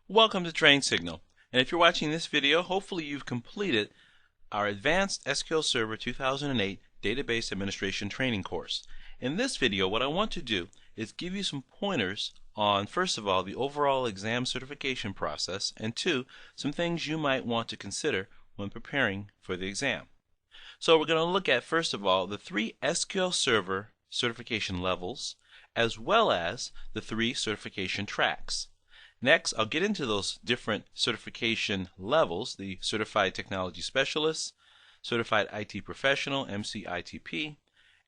Welcome to Train Signal, and if you're watching this video, hopefully you've completed our Advanced SQL Server 2008 Database Administration Training course. In this video, what I want to do is give you some pointers on, first of all, the overall exam certification process, and two, some things you might want to consider when preparing for the exam. So we're going to look at, first of all, the 3 SQL Server certification levels, as well as the 3 certification tracks. Next, I'll get into those different certification levels, the Certified Technology Specialist, Certified IT Professional, MCITP,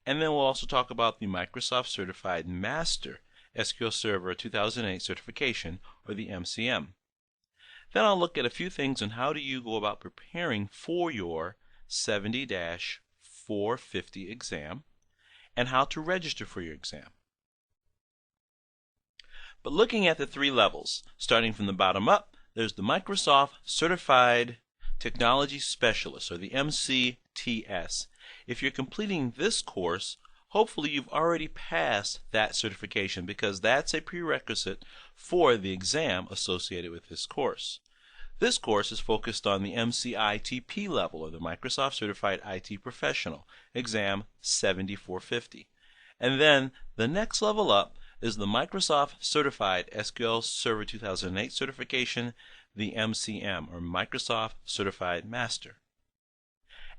and then we'll also talk about the Microsoft Certified Master SQL Server 2008 certification, or the MCM. Then I'll look at a few things on how do you go about preparing for your 70-450 exam and how to register for your exam. But looking at the 3 levels, starting from the bottom up, there's the Microsoft Certified Technology Specialist, or the MCTS. If you're completing this course, hopefully you've already passed that certification because that's a prerequisite for the exam associated with this course. This course is focused on the MCITP level, or the Microsoft Certified IT Professional, exam 7450. And then the next level up is the Microsoft Certified SQL Server 2008 certification, the MCM, or Microsoft Certified Master.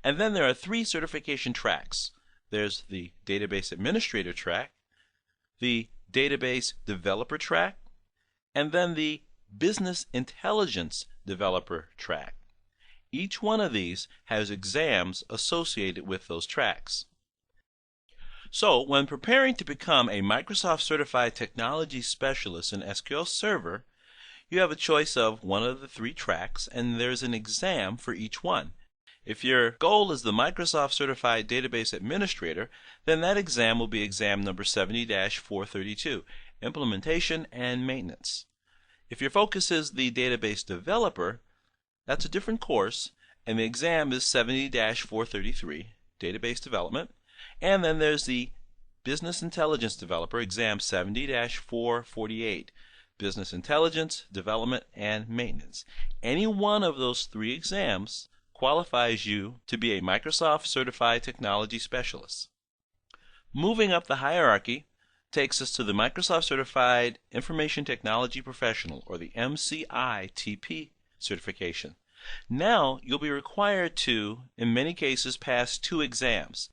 And then there are 3 certification tracks. There's the Database Administrator track, the Database Developer track, and then the Business Intelligence Developer track. Each one of these has exams associated with those tracks. So, when preparing to become a Microsoft Certified Technology Specialist in SQL Server, you have a choice of one of the 3 tracks, and there's an exam for each one. If your goal is the Microsoft Certified Database Administrator, then that exam will be exam number 70-432, Implementation and Maintenance. If your focus is the Database Developer, that's a different course, and the exam is 70-433, Database Development. And then there's the Business Intelligence Developer, exam 70-448, Business Intelligence, Development, and Maintenance. Any one of those 3 exams qualifies you to be a Microsoft Certified Technology Specialist. Moving up the hierarchy takes us to the Microsoft Certified Information Technology Professional, or the MCITP certification. Now you'll be required to, in many cases, pass 2 exams.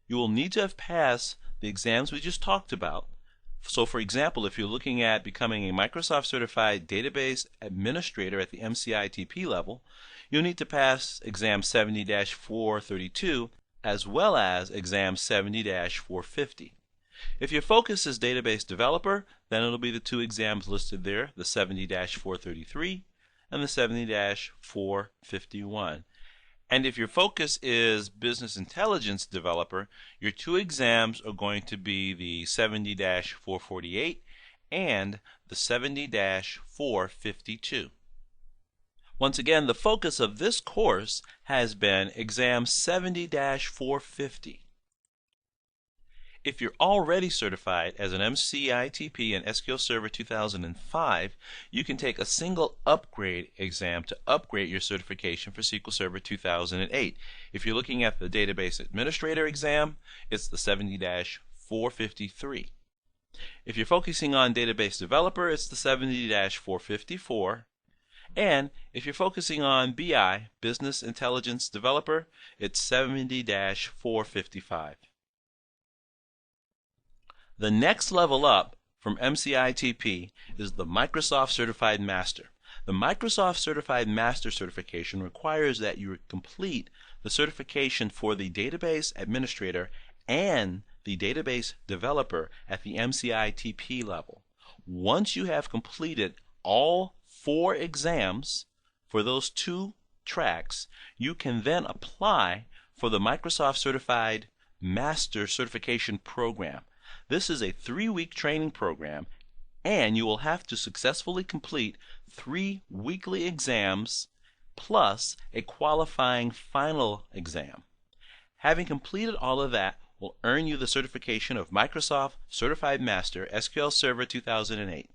You will need to have passed the exams we just talked about. So for example, if you're looking at becoming a Microsoft Certified Database Administrator at the MCITP level, you'll need to pass exam 70-432 as well as exam 70-450. If your focus is Database Developer, then it'll be the 2 exams listed there, the 70-433 and the 70-451. And if your focus is Business Intelligence Developer, your 2 exams are going to be the 70-448 and the 70-452. Once again, the focus of this course has been exam 70-450. If you're already certified as an MCITP in SQL Server 2005, you can take a single upgrade exam to upgrade your certification for SQL Server 2008. If you're looking at the Database Administrator exam, it's the 70-453. If you're focusing on Database Developer, it's the 70-454. And if you're focusing on BI, Business Intelligence Developer, it's 70-455. The next level up from MCITP is the Microsoft Certified Master. The Microsoft Certified Master certification requires that you complete the certification for the Database Administrator and the Database Developer at the MCITP level. Once you have completed all 4 exams for those 2 tracks, you can then apply for the Microsoft Certified Master certification program. This is a 3-week training program, and you will have to successfully complete 3 weekly exams plus a qualifying final exam. Having completed all of that will earn you the certification of Microsoft Certified Master SQL Server 2008.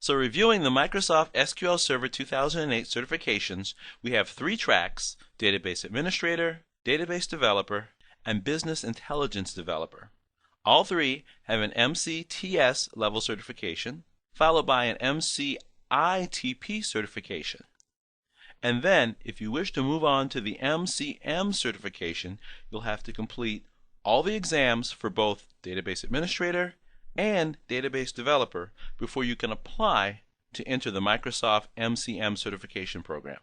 So reviewing the Microsoft SQL Server 2008 certifications, we have 3 tracks: Database Administrator, Database Developer, and Business Intelligence Developer. All 3 have an MCTS level certification, followed by an MCITP certification. And then, if you wish to move on to the MCM certification, you'll have to complete all the exams for both Database Administrator and Database Developer before you can apply to enter the Microsoft MCM certification program.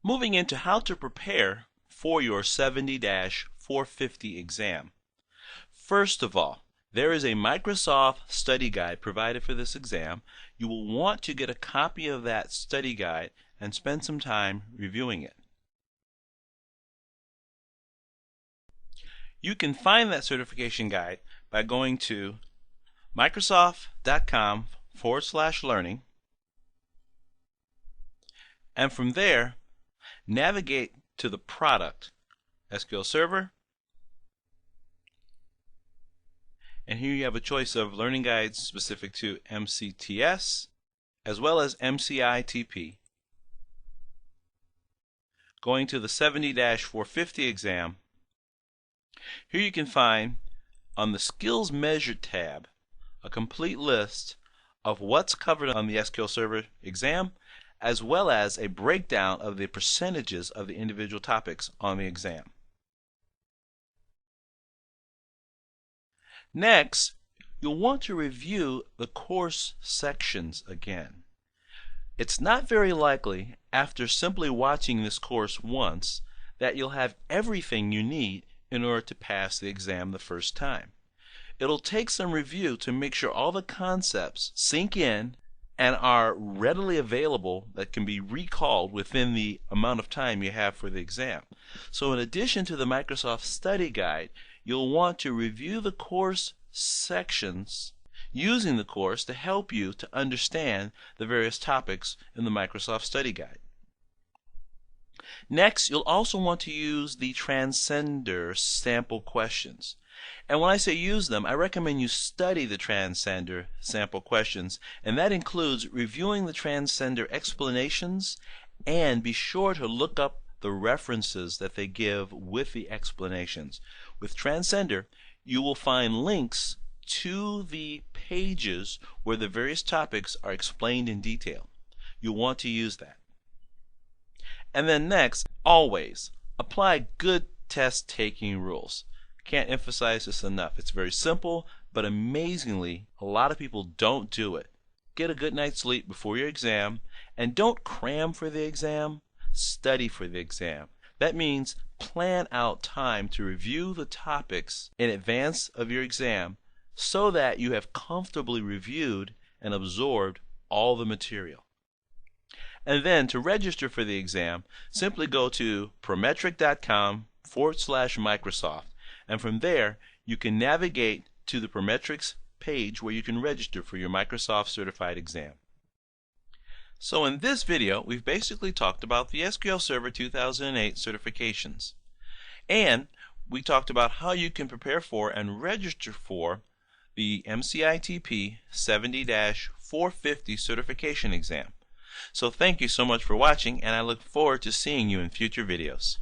Moving into how to prepare for your 70-450 exam. First of all, there is a Microsoft study guide provided for this exam. You will want to get a copy of that study guide and spend some time reviewing it. You can find that certification guide by going to microsoft.com/learning, and from there navigate to the product, SQL Server, and here you have a choice of learning guides specific to MCTS as well as MCITP. Going to the 70-450 exam, here you can find on the Skills Measured tab a complete list of what's covered on the SQL Server exam, as well as a breakdown of the percentages of the individual topics on the exam. Next, you'll want to review the course sections again. It's not very likely, after simply watching this course once, that you'll have everything you need in order to pass the exam the first time. It'll take some review to make sure all the concepts sink in and are readily available, that can be recalled within the amount of time you have for the exam. So in addition to the Microsoft Study Guide, you'll want to review the course sections using the course to help you to understand the various topics in the Microsoft Study Guide. Next, you'll also want to use the Transcender sample questions. And when I say use them, I recommend you study the Transcender sample questions, and that includes reviewing the Transcender explanations, and be sure to look up the references that they give with the explanations. With Transcender, you will find links to the pages where the various topics are explained in detail. You'll want to use that. And then next, always apply good test taking rules. Can't emphasize this enough. It's very simple, but amazingly, a lot of people don't do it. Get a good night's sleep before your exam, and don't cram for the exam, study for the exam. That means plan out time to review the topics in advance of your exam so that you have comfortably reviewed and absorbed all the material. And then to register for the exam, simply go to prometric.com/Microsoft, and from there you can navigate to the Prometrics page where you can register for your Microsoft Certified exam. So in this video, we've basically talked about the SQL Server 2008 certifications, and we talked about how you can prepare for and register for the MCITP 70-450 certification exam. So thank you so much for watching, and I look forward to seeing you in future videos.